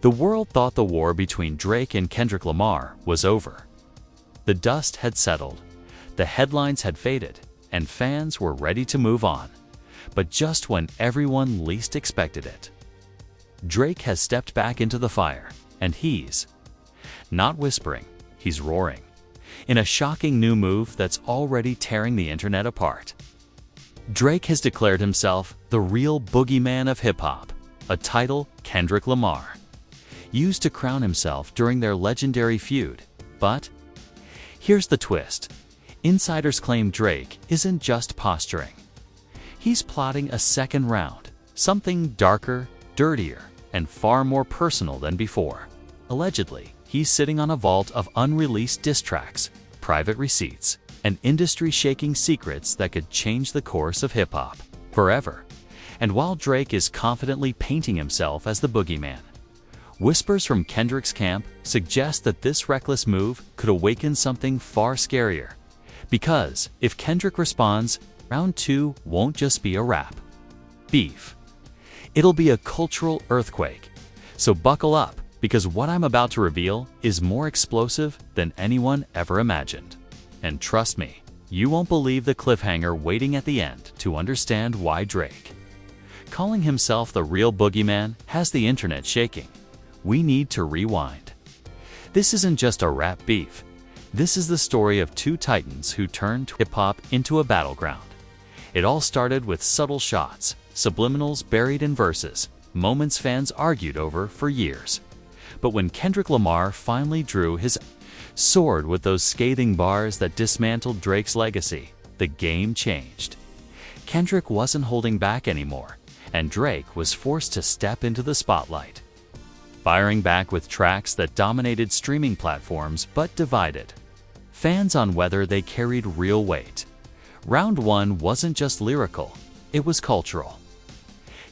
The world thought the war between Drake and Kendrick Lamar was over. The dust had settled, the headlines had faded, and fans were ready to move on. But just when everyone least expected it, Drake has stepped back into the fire, and he's not whispering, he's roaring, in a shocking new move that's already tearing the internet apart. Drake has declared himself the real boogeyman of hip-hop, a title Kendrick Lamar used to crown himself during their legendary feud. But here's the twist. Insiders claim Drake isn't just posturing. He's plotting a second round, something darker, dirtier, and far more personal than before. Allegedly, he's sitting on a vault of unreleased diss tracks, private receipts, and industry-shaking secrets that could change the course of hip-hop forever. And while Drake is confidently painting himself as the boogeyman, whispers from Kendrick's camp suggest that this reckless move could awaken something far scarier. Because if Kendrick responds, round 2 won't just be a rap beef. It'll be a cultural earthquake. So buckle up, because what I'm about to reveal is more explosive than anyone ever imagined. And trust me, you won't believe the cliffhanger waiting at the end to understand why Drake, calling himself the real boogeyman, has the internet shaking. We need to rewind. This isn't just a rap beef. This is the story of two titans who turned hip-hop into a battleground. It all started with subtle shots, subliminals buried in verses, moments fans argued over for years. But when Kendrick Lamar finally drew his sword with those scathing bars that dismantled Drake's legacy, the game changed. Kendrick wasn't holding back anymore, and Drake was forced to step into the spotlight, firing back with tracks that dominated streaming platforms but divided fans on whether they carried real weight. Round 1 wasn't just lyrical, it was cultural.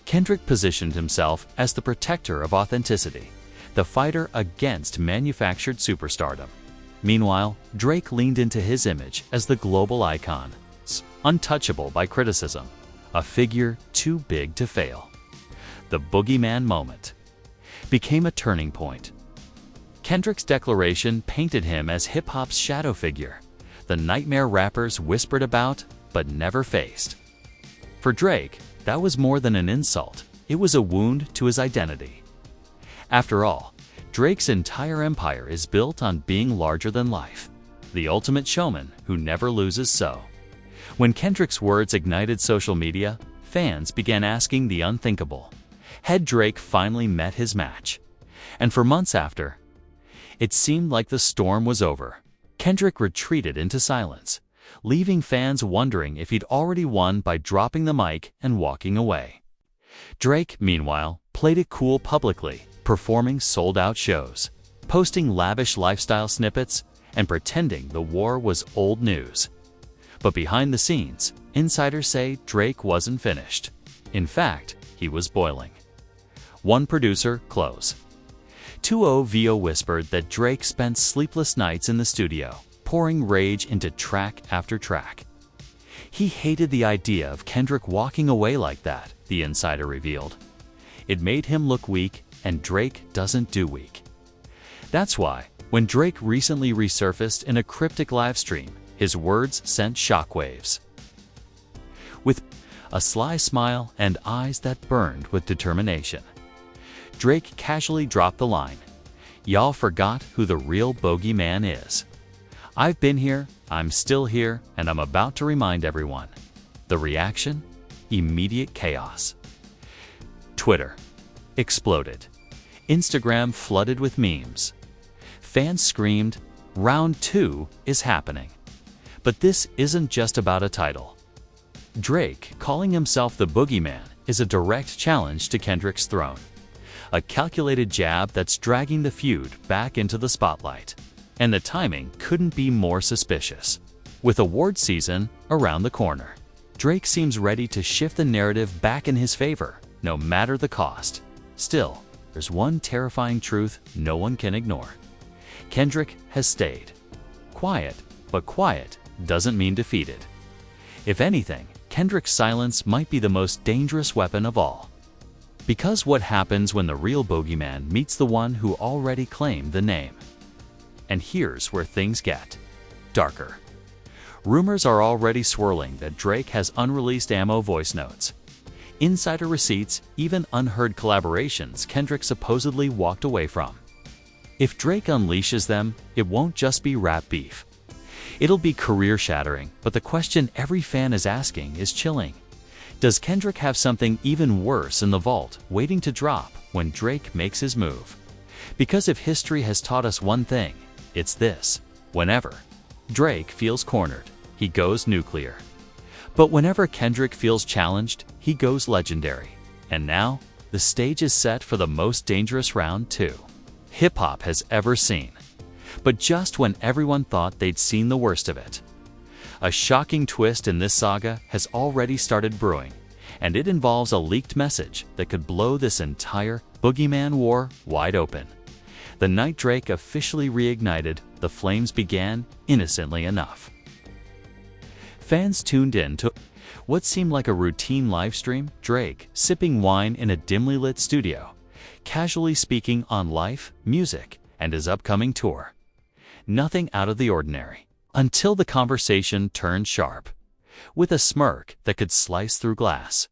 Kendrick positioned himself as the protector of authenticity, the fighter against manufactured superstardom. Meanwhile, Drake leaned into his image as the global icon, untouchable by criticism, a figure too big to fail. The boogeyman moment became a turning point. Kendrick's declaration painted him as hip-hop's shadow figure, the nightmare rappers whispered about but never faced. For Drake, that was more than an insult, it was a wound to his identity. After all, Drake's entire empire is built on being larger than life, the ultimate showman who never loses. So, when Kendrick's words ignited social media, fans began asking the unthinkable. Had Drake finally met his match? And for months after, it seemed like the storm was over. Kendrick retreated into silence, leaving fans wondering if he'd already won by dropping the mic and walking away. Drake, meanwhile, played it cool publicly, performing sold-out shows, posting lavish lifestyle snippets, and pretending the war was old news. But behind the scenes, insiders say Drake wasn't finished. In fact, he was boiling. One producer, Close 20VO, whispered that Drake spent sleepless nights in the studio, pouring rage into track after track. He hated the idea of Kendrick walking away like that, the insider revealed. It made him look weak, and Drake doesn't do weak. That's why, when Drake recently resurfaced in a cryptic livestream, his words sent shockwaves. With a sly smile and eyes that burned with determination, Drake casually dropped the line, "Y'all forgot who the real boogeyman is. I've been here, I'm still here, and I'm about to remind everyone." The reaction? Immediate chaos. Twitter exploded. Instagram flooded with memes. Fans screamed, "Round 2 is happening." But this isn't just about a title. Drake, calling himself the boogeyman, is a direct challenge to Kendrick's throne. A calculated jab that's dragging the feud back into the spotlight. And the timing couldn't be more suspicious. With award season around the corner, Drake seems ready to shift the narrative back in his favor, no matter the cost. Still, there's one terrifying truth no one can ignore. Kendrick has stayed quiet, but quiet doesn't mean defeated. If anything, Kendrick's silence might be the most dangerous weapon of all. Because what happens when the real Boogeyman meets the one who already claimed the name? And here's where things get darker. Rumors are already swirling that Drake has unreleased ammo voice notes, insider receipts, even unheard collaborations Kendrick supposedly walked away from. If Drake unleashes them, it won't just be rap beef. It'll be career-shattering, but the question every fan is asking is chilling. Does Kendrick have something even worse in the vault, waiting to drop when Drake makes his move? Because if history has taught us one thing, it's this: whenever Drake feels cornered, he goes nuclear. But whenever Kendrick feels challenged, he goes legendary. And now, the stage is set for the most dangerous round 2 hip-hop has ever seen. But just when everyone thought they'd seen the worst of it, a shocking twist in this saga has already started brewing, and it involves a leaked message that could blow this entire Boogeyman war wide open. The night Drake officially reignited, the flames began innocently enough. Fans tuned in to what seemed like a routine livestream: Drake sipping wine in a dimly lit studio, casually speaking on life, music, and his upcoming tour. Nothing out of the ordinary, until the conversation turned sharp. With a smirk that could slice through glass,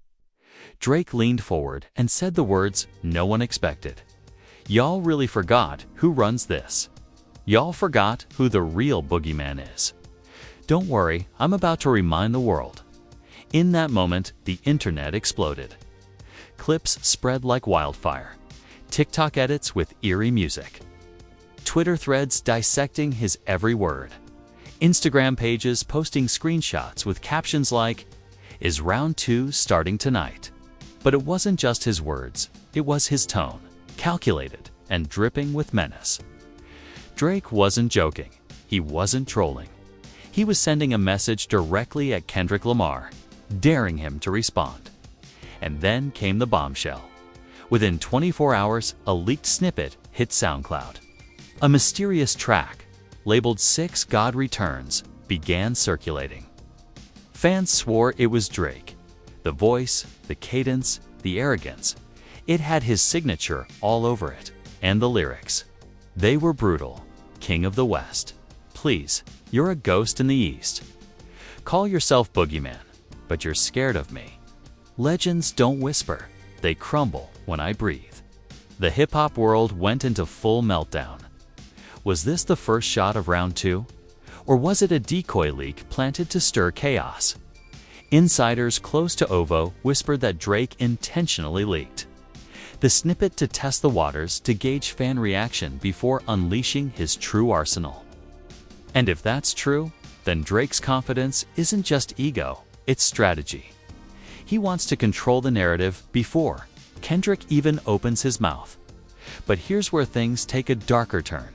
Drake leaned forward and said the words no one expected. "Y'all really forgot who runs this. Y'all forgot who the real Boogeyman is. Don't worry, I'm about to remind the world." In that moment, the internet exploded. Clips spread like wildfire, TikTok edits with eerie music, Twitter threads dissecting his every word, Instagram pages posting screenshots with captions like, "Is round 2 starting tonight?" But it wasn't just his words, it was his tone, calculated and dripping with menace. Drake wasn't joking, he wasn't trolling. He was sending a message directly at Kendrick Lamar, daring him to respond. And then came the bombshell. Within 24 hours, a leaked snippet hit SoundCloud. A mysterious track, labeled 6 God Returns, began circulating. Fans swore it was Drake. The voice, the cadence, the arrogance. It had his signature all over it. And the lyrics. They were brutal. King of the West. Please, you're a ghost in the East. Call yourself Boogeyman, but you're scared of me. Legends don't whisper, they crumble when I breathe. The hip-hop world went into full meltdown. Was this the first shot of round 2? Or was it a decoy leak planted to stir chaos? Insiders close to OVO whispered that Drake intentionally leaked the snippet to test the waters, to gauge fan reaction before unleashing his true arsenal. And if that's true, then Drake's confidence isn't just ego, it's strategy. He wants to control the narrative before Kendrick even opens his mouth. But here's where things take a darker turn.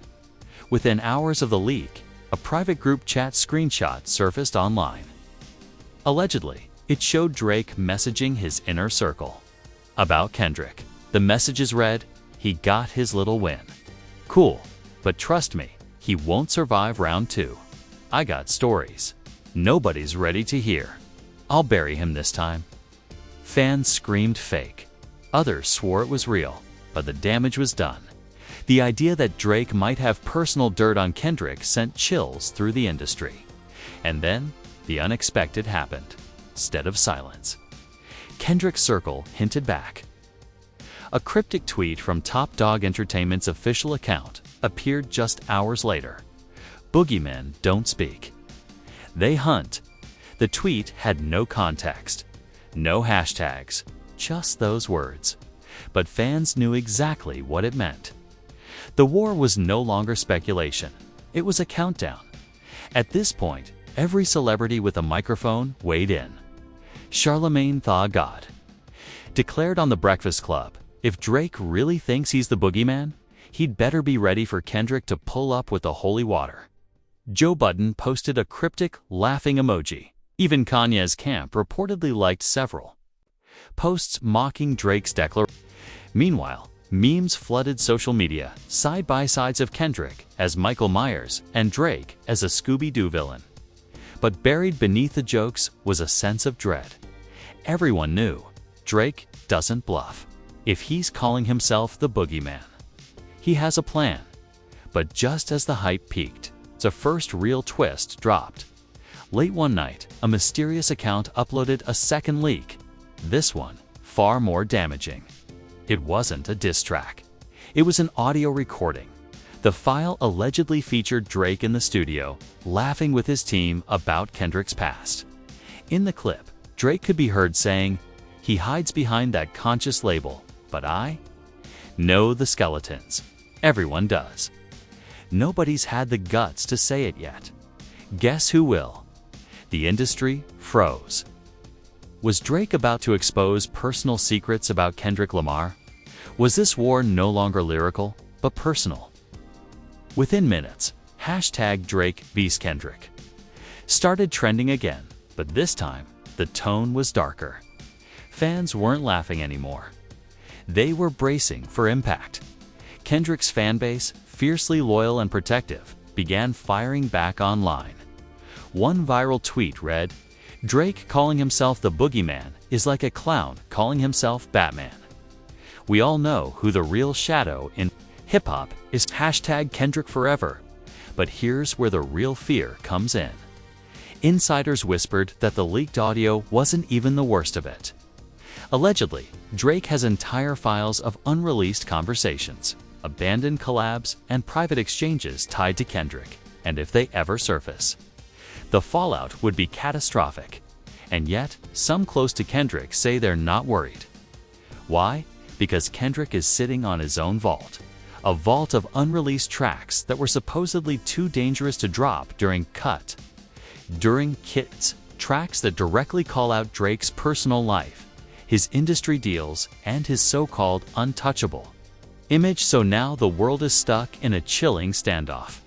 Within hours of the leak, a private group chat screenshot surfaced online. Allegedly, it showed Drake messaging his inner circle about Kendrick. The messages read, "He got his little win. Cool, but trust me, he won't survive round 2. I got stories nobody's ready to hear. I'll bury him this time." Fans screamed fake. Others swore it was real, but the damage was done. The idea that Drake might have personal dirt on Kendrick sent chills through the industry. And then, the unexpected happened. Instead of silence, Kendrick's circle hinted back. A cryptic tweet from Top Dog Entertainment's official account appeared just hours later. "Boogeymen don't speak. They hunt." The tweet had no context, no hashtags, just those words. But fans knew exactly what it meant. The war was no longer speculation. It was a countdown. At this point, every celebrity with a microphone weighed in. Charlemagne Tha God declared on The Breakfast Club, if Drake really thinks he's the Boogeyman, he'd better be ready for Kendrick to pull up with the holy water. Joe Budden posted a cryptic, laughing emoji. Even Kanye's camp reportedly liked several posts mocking Drake's declaration. Meanwhile, memes flooded social media, side-by-sides of Kendrick as Michael Myers and Drake as a Scooby-Doo villain. But buried beneath the jokes was a sense of dread. Everyone knew Drake doesn't bluff. if he's calling himself the Boogeyman. He has a plan. But just as the hype peaked, the first real twist dropped. Late one night, a mysterious account uploaded a second leak. This one, far more damaging. It wasn't a diss track. It was an audio recording. The file allegedly featured Drake in the studio, laughing with his team about Kendrick's past. In the clip, Drake could be heard saying, "He hides behind that conscious label, but I know the skeletons. Everyone does." Nobody's had the guts to say it yet. Guess who will? The industry froze. Was Drake about to expose personal secrets about Kendrick Lamar? Was this war no longer lyrical, but personal? Within minutes, #Drake vs Kendrick started trending again, but this time, the tone was darker. Fans weren't laughing anymore. They were bracing for impact. Kendrick's fanbase, fiercely loyal and protective, began firing back online. One viral tweet read, "Drake calling himself the Boogeyman is like a clown calling himself Batman." We all know who the real shadow in hip-hop is, #Kendrick forever. But here's where the real fear comes in. Insiders whispered that the leaked audio wasn't even the worst of it. Allegedly, Drake has entire files of unreleased conversations, abandoned collabs, and private exchanges tied to Kendrick, and if they ever surface, the fallout would be catastrophic. And yet, some close to Kendrick say they're not worried. Why? Because Kendrick is sitting on his own vault. A vault of unreleased tracks that were supposedly too dangerous to drop during Kits, tracks that directly call out Drake's personal life, his industry deals, and his so-called untouchable image. So now the world is stuck in a chilling standoff.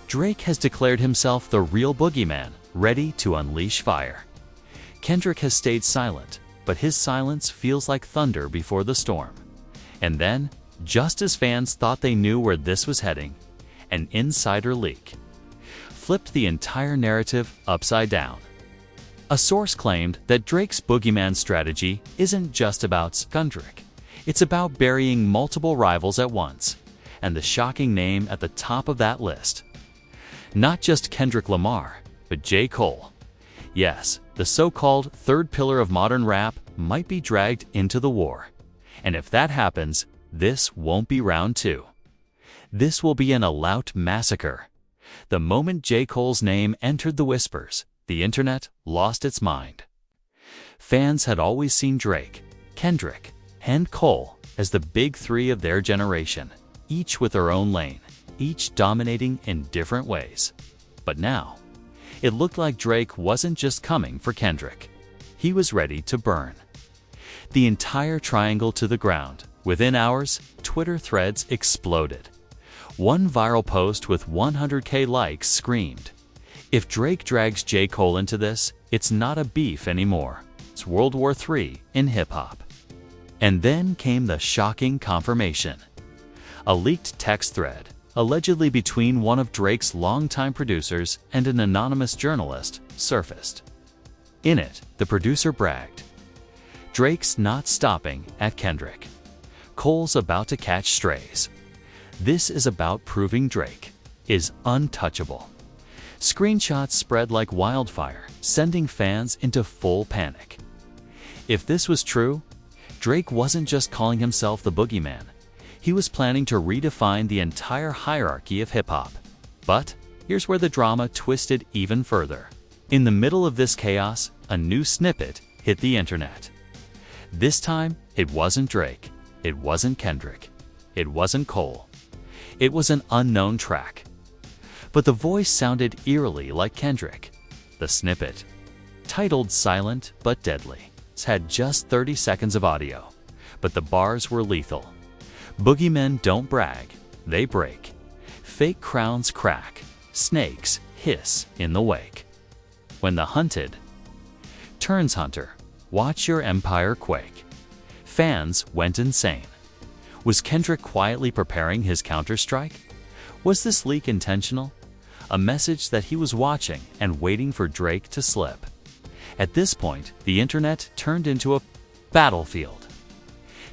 Drake has declared himself the real Boogeyman, ready to unleash fire. Kendrick has stayed silent, but his silence feels like thunder before the storm. And then, just as fans thought they knew where this was heading, an insider leak flipped the entire narrative upside down. A source claimed that Drake's Boogeyman strategy isn't just about Kendrick. It's about burying multiple rivals at once, and the shocking name at the top of that list, not just Kendrick Lamar, but J. Cole. Yes, the so-called third pillar of modern rap might be dragged into the war. And if that happens, this won't be round two. This will be an all-out massacre. The moment J. Cole's name entered the whispers, the internet lost its mind. Fans had always seen Drake, Kendrick, and Cole as the big three of their generation, each with their own lane, each dominating in different ways. But now, it looked like Drake wasn't just coming for Kendrick. He was ready to burn the entire triangle to the ground. Within hours, Twitter threads exploded. One viral post with 100K likes screamed, "If Drake drags J. Cole into this, it's not a beef anymore. It's World War III in hip-hop." And then came the shocking confirmation. A leaked text thread, allegedly between one of Drake's longtime producers and an anonymous journalist, surfaced. In it, the producer bragged, "Drake's not stopping at Kendrick. Cole's about to catch strays. This is about proving Drake is untouchable." Screenshots spread like wildfire, sending fans into full panic. If this was true, Drake wasn't just calling himself the Boogeyman. He was planning to redefine the entire hierarchy of hip-hop. But here's where the drama twisted even further. In the middle of this chaos, a new snippet hit the internet. This time, it wasn't Drake. It wasn't Kendrick. It wasn't Cole. It was an unknown track. But the voice sounded eerily like Kendrick. The snippet, titled "Silent but Deadly," had just 30 seconds of audio, but the bars were lethal. "Boogeymen don't brag, they break. Fake crowns crack, snakes hiss in the wake. When the hunted turns hunter, watch your empire quake." Fans went insane. Was Kendrick quietly preparing his counterstrike? Was this leak intentional? A message that he was watching and waiting for Drake to slip. At this point, the internet turned into a battlefield.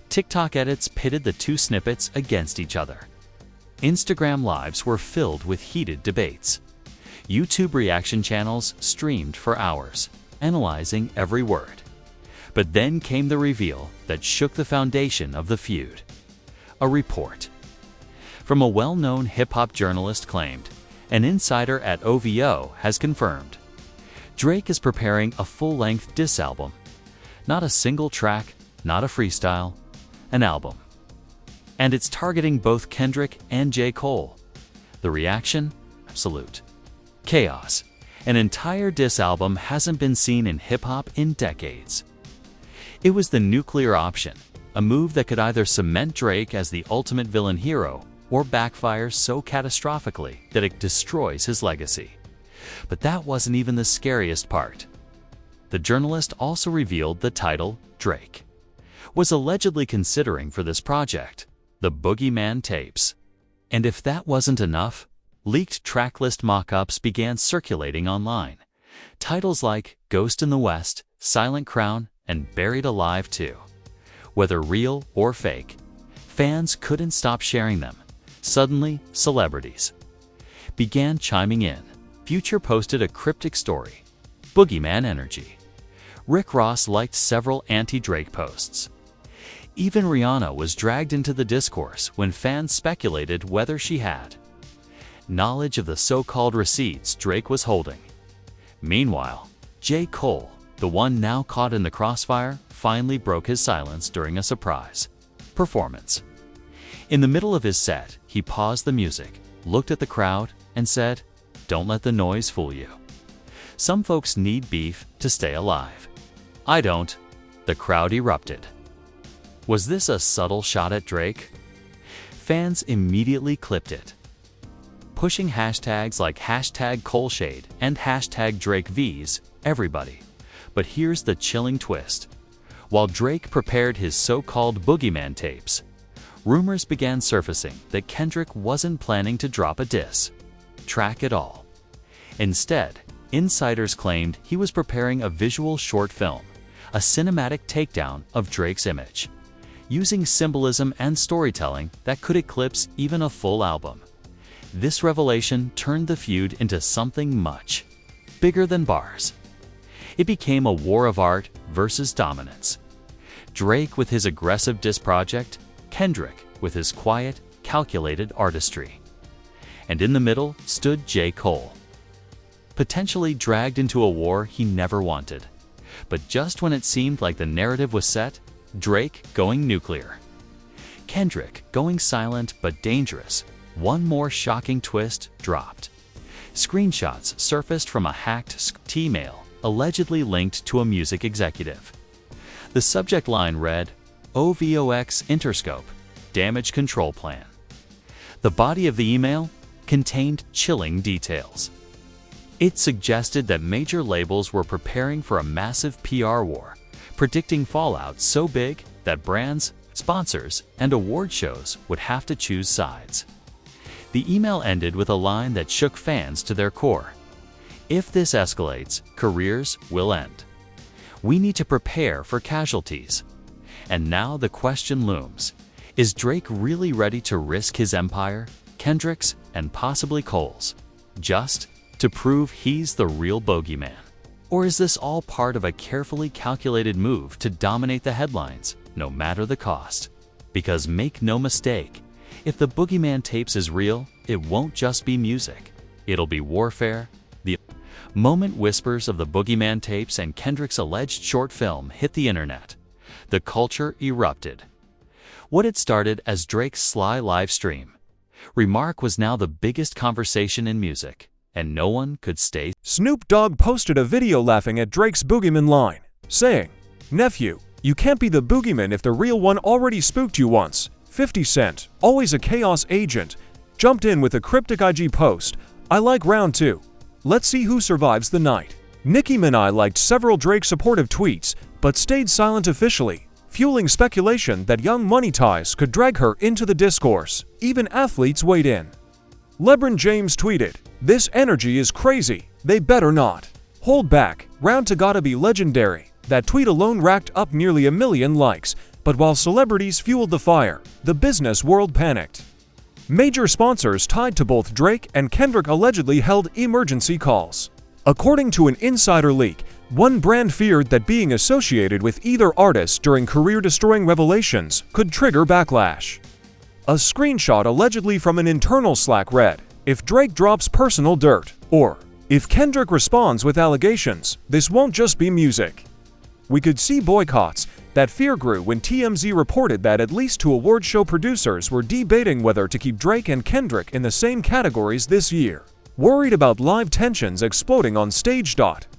TikTok edits pitted the two snippets against each other. Instagram lives were filled with heated debates. YouTube reaction channels streamed for hours, analyzing every word. But then came the reveal that shook the foundation of the feud. A report from a well-known hip-hop journalist claimed, an insider at OVO has confirmed, Drake is preparing a full-length diss album. Not a single track, not a freestyle, an album. And it's targeting both Kendrick and J. Cole. The reaction? Absolute chaos. An entire diss album hasn't been seen in hip-hop in decades. It was the nuclear option, a move that could either cement Drake as the ultimate villain hero or backfire so catastrophically that it destroys his legacy. But that wasn't even the scariest part. The journalist also revealed the title Drake was allegedly considering for this project, the Boogeyman tapes. And if that wasn't enough, leaked tracklist mock-ups began circulating online. Titles like Ghost in the West, Silent Crown, and Buried Alive 2. Whether real or fake, fans couldn't stop sharing them. Suddenly, celebrities began chiming in. Future posted a cryptic story, Boogeyman energy. Rick Ross liked several anti-Drake posts. Even Rihanna was dragged into the discourse when fans speculated whether she had knowledge of the so-called receipts Drake was holding. Meanwhile, J. Cole, the one now caught in the crossfire, finally broke his silence during a surprise performance. In the middle of his set, he paused the music, looked at the crowd, and said, "Don't let the noise fool you. Some folks need beef to stay alive. I don't." The crowd erupted. Was this a subtle shot at Drake? Fans immediately clipped it, pushing hashtags like #ColeShade and #DrakeVs, everybody. But here's the chilling twist. While Drake prepared his so-called Boogeyman tapes, rumors began surfacing that Kendrick wasn't planning to drop a diss track at all. Instead, insiders claimed he was preparing a visual short film, a cinematic takedown of Drake's image, using symbolism and storytelling that could eclipse even a full album. This revelation turned the feud into something much bigger than bars. It became a war of art versus dominance. Drake with his aggressive diss project, Kendrick with his quiet, calculated artistry. And in the middle stood J. Cole, potentially dragged into a war he never wanted. But just when it seemed like the narrative was set, Drake going nuclear. Kendrick going silent but dangerous. One more shocking twist dropped. Screenshots surfaced from a hacked email allegedly linked to a music executive. The subject line read, OVOX Interscope, Damage Control Plan. The body of the email contained chilling details. It suggested that major labels were preparing for a massive PR war, predicting fallout so big that brands, sponsors, and award shows would have to choose sides. The email ended with a line that shook fans to their core. If this escalates, careers will end. We need to prepare for casualties. And now the question looms. Is Drake really ready to risk his empire, Kendrick's, and possibly Cole's, just to prove he's the real bogeyman? Or is this all part of a carefully calculated move to dominate the headlines, no matter the cost? Because make no mistake, if the Boogeyman tapes is real, it won't just be music. It'll be warfare. The moment whispers of the Boogeyman tapes and Kendrick's alleged short film hit the internet, the culture erupted. What had started as Drake's sly live stream remark was now the biggest conversation in music, and no one could stay. Snoop Dogg posted a video laughing at Drake's Boogeyman line, saying, "Nephew, you can't be the Boogeyman if the real one already spooked you once." 50 Cent, always a chaos agent, jumped in with a cryptic IG post, "I like round 2. Let's see who survives the night." Nicki Minaj liked several Drake supportive tweets, but stayed silent officially, fueling speculation that Young Money ties could drag her into the discourse. Even athletes weighed in. LeBron James tweeted, "This energy is crazy. They better not hold back. Round 2 gotta be legendary." That tweet alone racked up nearly 1 million likes, But while celebrities fueled the fire, the business world panicked. Major sponsors tied to both Drake and Kendrick allegedly held emergency calls. According to an insider leak, one brand feared that being associated with either artist during career-destroying revelations could trigger backlash. A screenshot allegedly from an internal Slack read, "If Drake drops personal dirt," or "If Kendrick responds with allegations, this won't just be music." We could see boycotts. That fear grew when TMZ reported that at least 2 award show producers were debating whether to keep Drake and Kendrick in the same categories this year, worried about live tensions exploding on stage.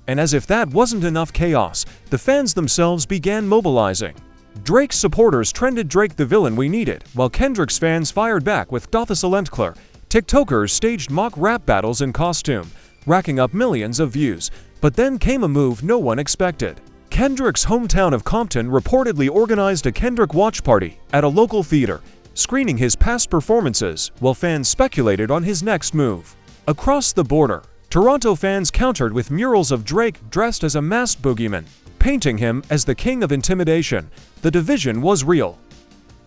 And as if that wasn't enough chaos, the fans themselves began mobilizing. Drake's supporters trended Drake the villain we needed, while Kendrick's fans fired back with Dothasalenkler. TikTokers staged mock rap battles in costume, racking up millions of views. But then came a move no one expected. Kendrick's hometown of Compton reportedly organized a Kendrick watch party at a local theater, screening his past performances while fans speculated on his next move. Across the border, Toronto fans countered with murals of Drake dressed as a masked boogeyman, painting him as the king of intimidation. The division was real.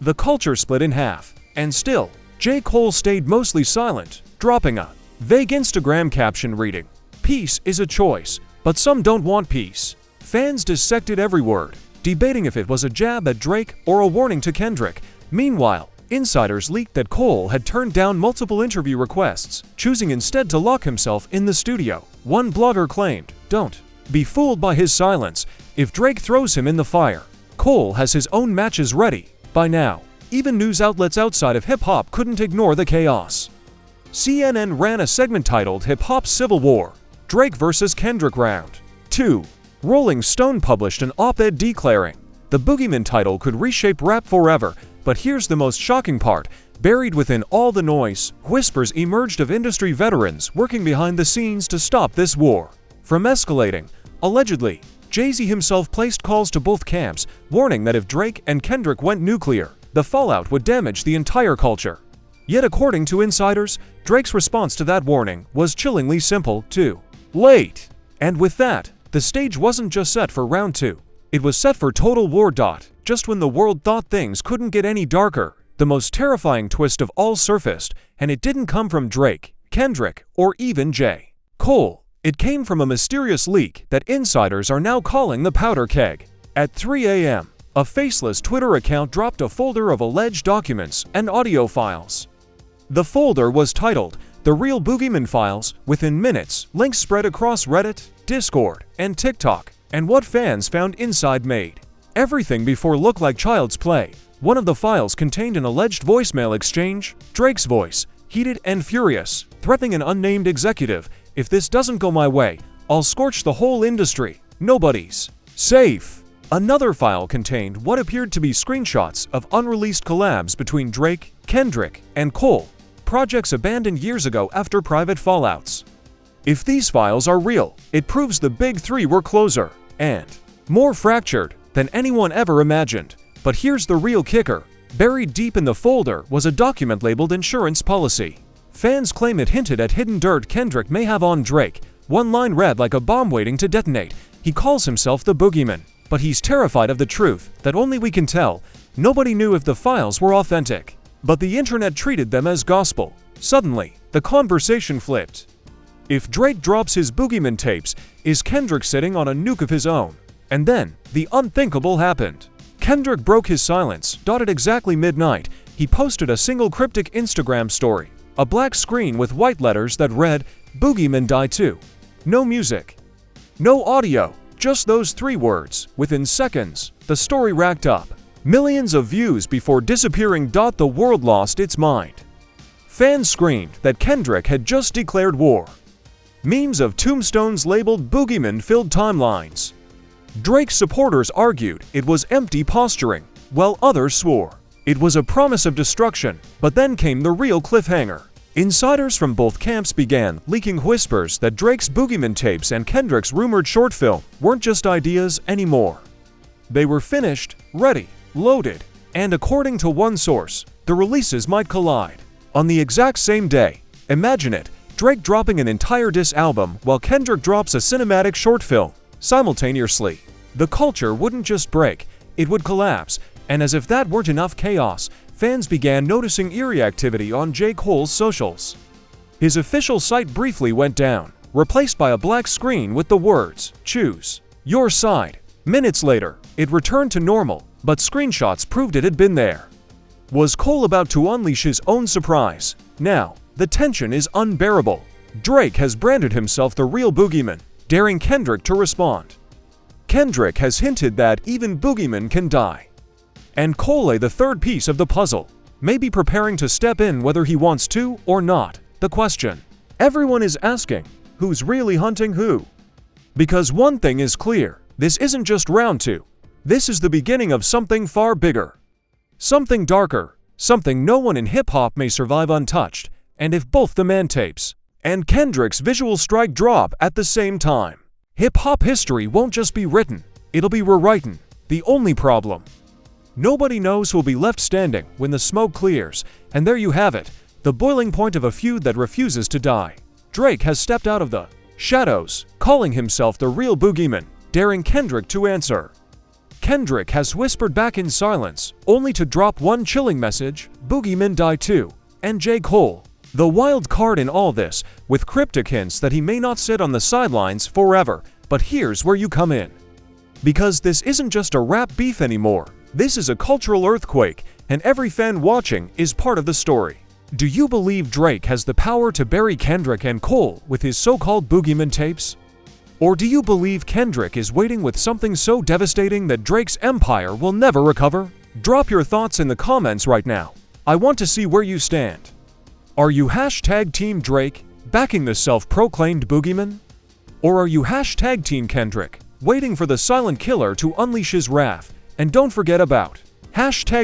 The culture split in half, and still, J. Cole stayed mostly silent, dropping a vague Instagram caption reading, "Peace is a choice, but some don't want peace." Fans dissected every word, debating if it was a jab at Drake or a warning to Kendrick. Meanwhile, insiders leaked that Cole had turned down multiple interview requests, choosing instead to lock himself in the studio. One blogger claimed, "Don't be fooled by his silence. If Drake throws him in the fire, Cole has his own matches ready." By now, even news outlets outside of hip-hop couldn't ignore the chaos. CNN ran a segment titled "Hip Hop's Civil War: Drake vs. Kendrick Round 2. Rolling Stone published an op-ed declaring, "The Boogeyman title could reshape rap forever." But here's the most shocking part. Buried within all the noise, whispers emerged of industry veterans working behind the scenes to stop this war from escalating. Allegedly, Jay-Z himself placed calls to both camps, warning that if Drake and Kendrick went nuclear, the fallout would damage the entire culture. Yet according to insiders, Drake's response to that warning was chillingly simple: too late. And with that, the stage wasn't just set for round 2. It was set for total war. Just when the world thought things couldn't get any darker, the most terrifying twist of all surfaced, and it didn't come from Drake, Kendrick, or even J. Cole. It came from a mysterious leak that insiders are now calling the powder keg. At 3 a.m., a faceless Twitter account dropped a folder of alleged documents and audio files. The folder was titled "The Real Boogeyman Files." Within minutes, links spread across Reddit, Discord, and TikTok, and what fans found inside made everything before look like child's play. One of the files contained an alleged voicemail exchange, Drake's voice, heated and furious, threatening an unnamed executive, "If this doesn't go my way, I'll scorch the whole industry. Nobody's safe." Another file contained what appeared to be screenshots of unreleased collabs between Drake, Kendrick, and Cole, projects abandoned years ago after private fallouts. If these files are real, it proves the big three were closer and more fractured than anyone ever imagined. But here's the real kicker. Buried deep in the folder was a document labeled insurance policy. Fans claim it hinted at hidden dirt Kendrick may have on Drake. One line read like a bomb waiting to detonate. He calls himself the Boogeyman, but he's terrified of the truth that only we can tell. Nobody knew if the files were authentic, but the internet treated them as gospel. Suddenly, the conversation flipped. If Drake drops his Boogeyman tapes, is Kendrick sitting on a nuke of his own? And then, the unthinkable happened. Kendrick broke his silence. At exactly midnight, he posted a single cryptic Instagram story. A black screen with white letters that read, "Boogeyman die too." No music. No audio. Just those 3 words. Within seconds, the story racked up millions of views before disappearing. The world lost its mind. Fans screamed that Kendrick had just declared war. Memes of tombstones labeled Boogeyman filled timelines. Drake's supporters argued it was empty posturing, while others swore it was a promise of destruction. But then came the real cliffhanger. Insiders from both camps began leaking whispers that Drake's Boogeyman tapes and Kendrick's rumored short film weren't just ideas anymore. They were finished, ready, loaded, and according to one source, the releases might collide on the exact same day. Imagine it, Drake dropping an entire diss album while Kendrick drops a cinematic short film simultaneously. The culture wouldn't just break, it would collapse, And as if that weren't enough chaos, fans began noticing eerie activity on J. Cole's socials. His official site briefly went down, replaced by a black screen with the words, "Choose your side." Minutes later, it returned to normal, but screenshots proved it had been there. Was Cole about to unleash his own surprise? Now, the tension is unbearable. Drake has branded himself the real Boogeyman, daring Kendrick to respond. Kendrick has hinted that even Boogeyman can die. And Cole, the third piece of the puzzle, may be preparing to step in whether he wants to or not. The question everyone is asking, who's really hunting who? Because one thing is clear, this isn't just round 2. This is the beginning of something far bigger. Something darker, something no one in hip-hop may survive untouched, and if both the man tapes and Kendrick's visual strike drop at the same time, hip-hop history won't just be written, it'll be rewritten. The only problem, nobody knows who'll be left standing when the smoke clears, and there you have it, the boiling point of a feud that refuses to die. Drake has stepped out of the shadows, calling himself the real Boogeyman, daring Kendrick to answer. Kendrick has whispered back in silence, only to drop one chilling message, "Boogeyman die too." And J. Cole, the wild card in all this, with cryptic hints that he may not sit on the sidelines forever. But here's where you come in. Because this isn't just a rap beef anymore. This is a cultural earthquake, and every fan watching is part of the story. Do you believe Drake has the power to bury Kendrick and Cole with his so-called Boogeyman tapes? Or do you believe Kendrick is waiting with something so devastating that Drake's empire will never recover? Drop your thoughts in the comments right now. I want to see where you stand. Are you #Team Drake, backing the self-proclaimed Boogeyman? Or are you #Team Kendrick, waiting for the silent killer to unleash his wrath? And don't forget about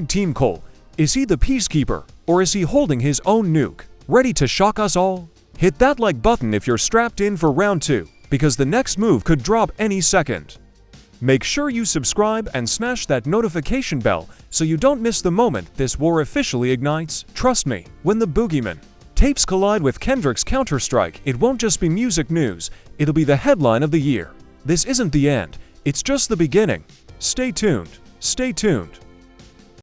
#Team Cole. Is he the peacekeeper, or is he holding his own nuke, ready to shock us all? Hit that like button if you're strapped in for round 2, because the next move could drop any second. Make sure you subscribe and smash that notification bell so you don't miss the moment this war officially ignites. Trust me, when the Boogeyman tapes collide with Kendrick's Counter-Strike, it won't just be music news, it'll be the headline of the year. This isn't the end, it's just the beginning. Stay tuned. Stay tuned.